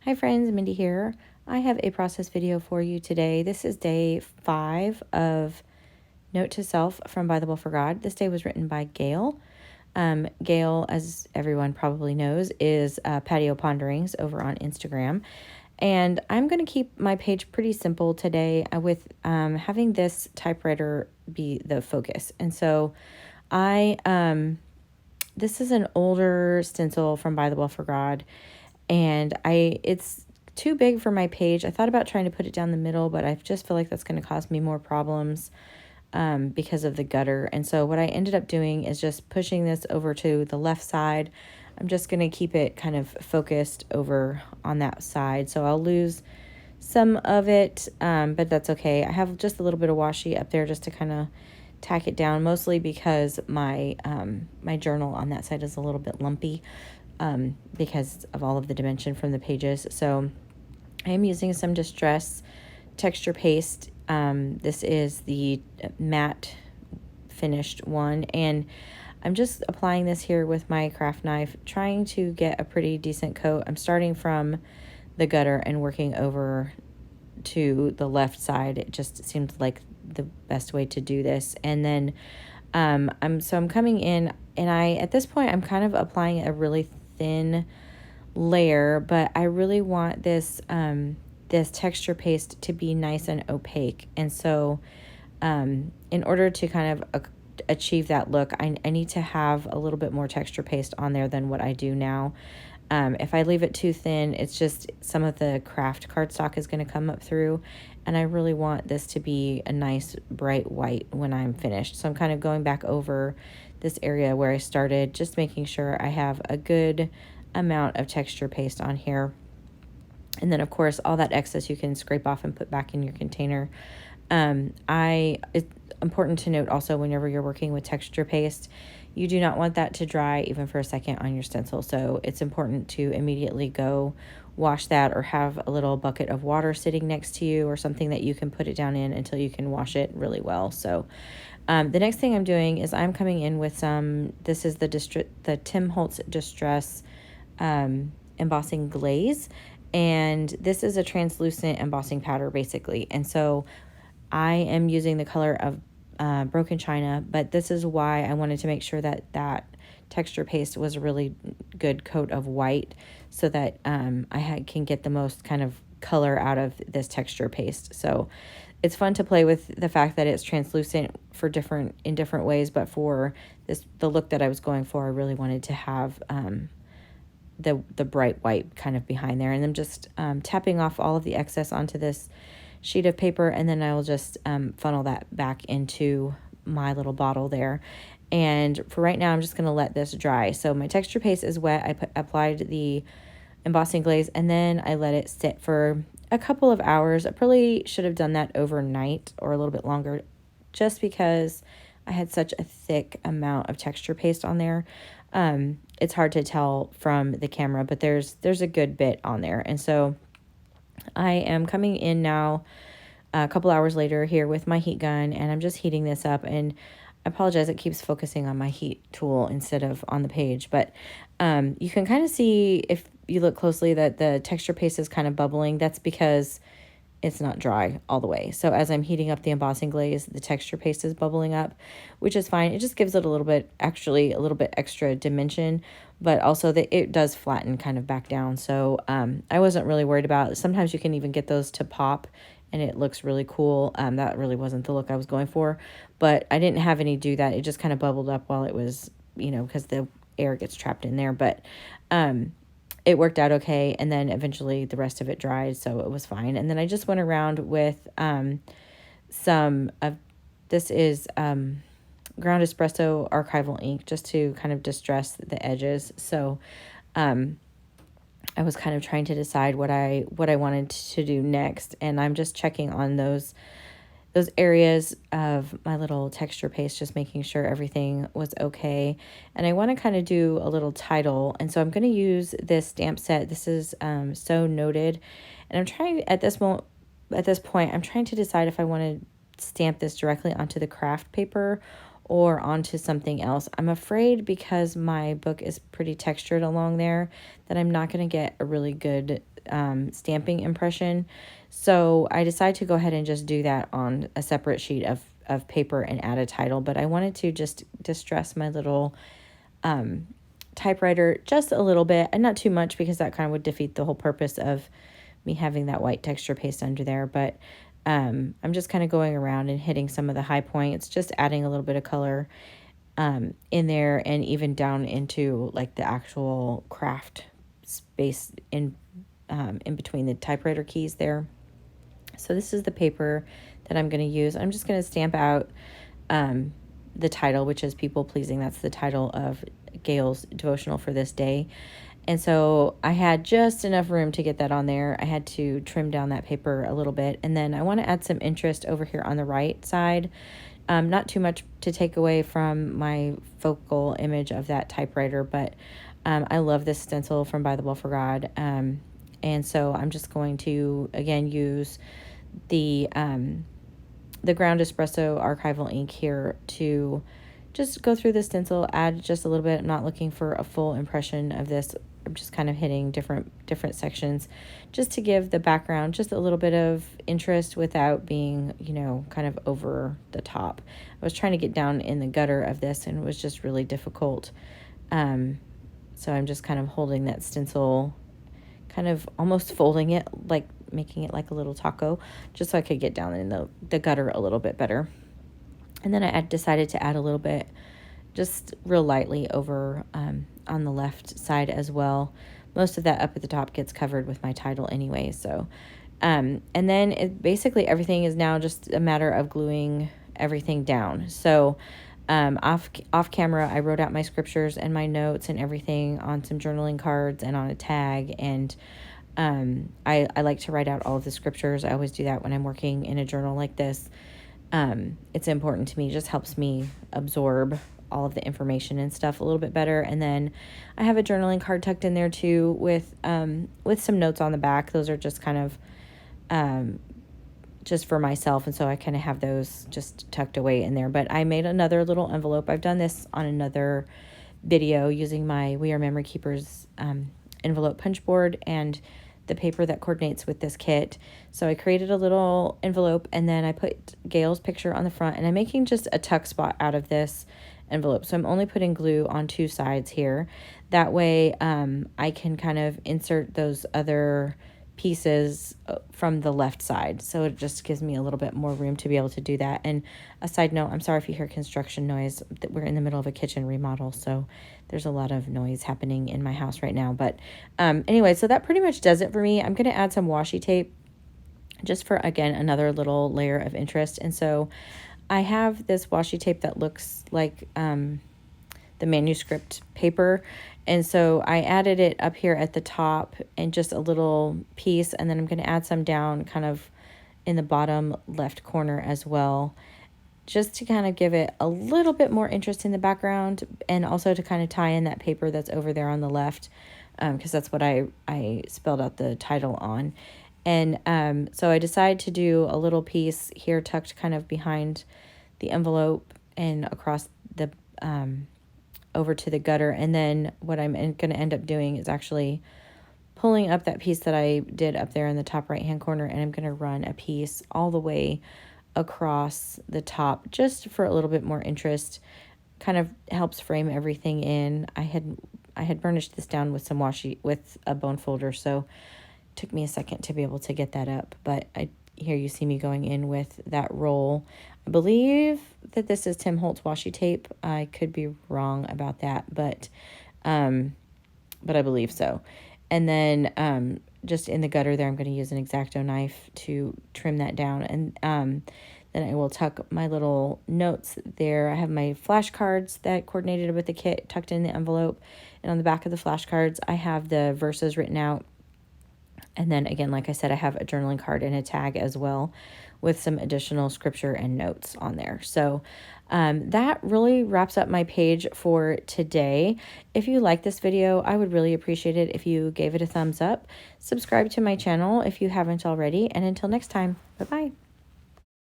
Hi friends, Mindy here. I have a process video for you today. This is day 5 of Note to Self from Bythewell4God. This day was written by Gail. Gail, as everyone probably knows, is Patio Ponderings over on Instagram. And I'm going to keep my page pretty simple today with having this typewriter be the focus. And so this is an older stencil from Bythewell4God, and it's too big for my page. I thought about trying to put it down the middle, but I just feel like that's going to cause me more problems because of the gutter. And so what I ended up doing is just pushing this over to the left side. I'm just going to keep it kind of focused over on that side. So I'll lose some of it, but that's okay. I have just a little bit of washi up there just to kind of tack it down, mostly because my my journal on that side is a little bit lumpy because of all of the dimension from the pages. So I am using some Distress texture paste. This is the matte finished one, and I'm just applying this here with my craft knife, trying to get a pretty decent coat. I'm starting from the gutter and working over to the left side. It just seemed like the best way to do this. And then I'm coming in, and at this point I'm kind of applying a really thin layer, but I really want this this texture paste to be nice and opaque. And so in order to kind of achieve that look, I need to have a little bit more texture paste on there than what I do now. If I leave it too thin, it's just some of the craft cardstock is going to come up through, and I really want this to be a nice bright white when I'm finished. So I'm kind of going back over this area where I started, just making sure I have a good amount of texture paste on here. And then of course all that excess you can scrape off and put back in your container. It's important to note also, whenever you're working with texture paste, you do not want that to dry even for a second on your stencil. So it's important to immediately go wash that, or have a little bucket of water sitting next to you or something that you can put it down in until you can wash it really well. So the next thing I'm doing is I'm coming in with this is the Tim Holtz Distress embossing glaze, and this is a translucent embossing powder basically. And so I am using the color of Broken China, but this is why I wanted to make sure that texture paste was a really good coat of white, so that I can get the most kind of color out of this texture paste. So it's fun to play with the fact that it's translucent in different ways, but for the look that I was going for, I really wanted to have the bright white kind of behind there. And I'm just tapping off all of the excess onto this sheet of paper, and then I will just funnel that back into my little bottle there. And for right now, I'm just going to let this dry. So my texture paste is wet. I applied the embossing glaze, and then I let it sit for a couple of hours. I probably should have done that overnight or a little bit longer, just because I had such a thick amount of texture paste on there. It's hard to tell from the camera, but there's a good bit on there. And so I am coming in now a couple hours later here with my heat gun, and I'm just heating this up. And I apologize, it keeps focusing on my heat tool instead of on the page, but you can kind of see, if you look closely, that the texture paste is kind of bubbling. That's because it's not dry all the way. So as I'm heating up the embossing glaze, the texture paste is bubbling up, which is fine. It just gives it a little bit extra dimension, but also that it does flatten kind of back down. So I wasn't really worried about it. Sometimes you can even get those to pop, and it looks really cool. That really wasn't the look I was going for, but I didn't have any do that. It just kind of bubbled up while it was, because the air gets trapped in there. But it worked out okay, and then eventually the rest of it dried, so it was fine. And then I just went around with some of this is ground espresso archival ink, just to kind of distress the edges. So I was kind of trying to decide what I wanted to do next, and I'm just checking on those areas of my little texture paste, just making sure everything was okay. And I want to kind of do a little title, and so I'm going to use this stamp set. This is So Noted, and I'm trying at this point I'm trying to decide if I want to stamp this directly onto the craft paper or onto something else. I'm afraid, because my book is pretty textured along there, that I'm not going to get a really good stamping impression. So I decided to go ahead and just do that on a separate sheet of paper and add a title. But I wanted to just distress my little typewriter just a little bit, and not too much because that kind of would defeat the whole purpose of me having that white texture paste under there. But I'm just kind of going around and hitting some of the high points, just adding a little bit of color in there, and even down into like the actual craft space in between the typewriter keys there. So this is the paper that I'm going to use. I'm just going to stamp out the title, which is People Pleasing. That's the title of Gail's devotional for this day. And so I had just enough room to get that on there. I had to trim down that paper a little bit. And then I want to add some interest over here on the right side. Not too much to take away from my focal image of that typewriter, but I love this stencil from Bythewell4God. And so I'm just going to, again, use the Ground Espresso archival ink here to just go through the stencil, add just a little bit. I'm not looking for a full impression of this. I'm just kind of hitting different sections just to give the background just a little bit of interest without being, you know, kind of over the top. I was trying to get down in the gutter of this, and it was just really difficult. So I'm just kind of holding that stencil, kind of almost folding it, like making it like a little taco, just so I could get down in the gutter a little bit better. And then I decided to add a little bit, just real lightly over on the left side as well. Most of that up at the top gets covered with my title anyway. So, and then basically everything is now just a matter of gluing everything down. So off camera, I wrote out my scriptures and my notes and everything on some journaling cards and on a tag. And I like to write out all of the scriptures. I always do that when I'm working in a journal like this. It's important to me. It just helps me absorb all of the information and stuff a little bit better. And then I have a journaling card tucked in there too with some notes on the back. Those are just kind of just for myself, and so I kind of have those just tucked away in there. But I made another little envelope. I've done this on another video using my We Are Memory Keepers envelope punch board and the paper that coordinates with this kit. So I created a little envelope, and then I put Gail's picture on the front, and I'm making just a tuck spot out of this envelope. So I'm only putting glue on two sides here. That way I can kind of insert those other pieces from the left side. So it just gives me a little bit more room to be able to do that. And a side note, I'm sorry if you hear construction noise. We're in the middle of a kitchen remodel, so there's a lot of noise happening in my house right now. But anyway, so that pretty much does it for me. I'm going to add some washi tape just for, again, another little layer of interest. And so I have this washi tape that looks like the manuscript paper. And so I added it up here at the top and just a little piece, and then I'm going to add some down kind of in the bottom left corner as well, just to kind of give it a little bit more interest in the background, and also to kind of tie in that paper that's over there on the left, because that's what I spelled out the title on. And so I decided to do a little piece here tucked kind of behind the envelope and across the over to the gutter. And then what I'm going to end up doing is actually pulling up that piece that I did up there in the top right hand corner, and I'm going to run a piece all the way across the top just for a little bit more interest. Kind of helps frame everything in. I had burnished this down with some washi with a bone folder, so it took me a second to be able to get that up. But here you see me going in with that roll. I believe that this is Tim Holtz washi tape. I could be wrong about that, but I believe so. And then just in the gutter there, I'm going to use an X-Acto knife to trim that down. And then I will tuck my little notes there. I have my flashcards that coordinated with the kit tucked in the envelope. And on the back of the flashcards, I have the verses written out. And then again, like I said, I have a journaling card and a tag as well with some additional scripture and notes on there. So that really wraps up my page for today. If you like this video, I would really appreciate it if you gave it a thumbs up. Subscribe to my channel if you haven't already. And until next time, bye-bye.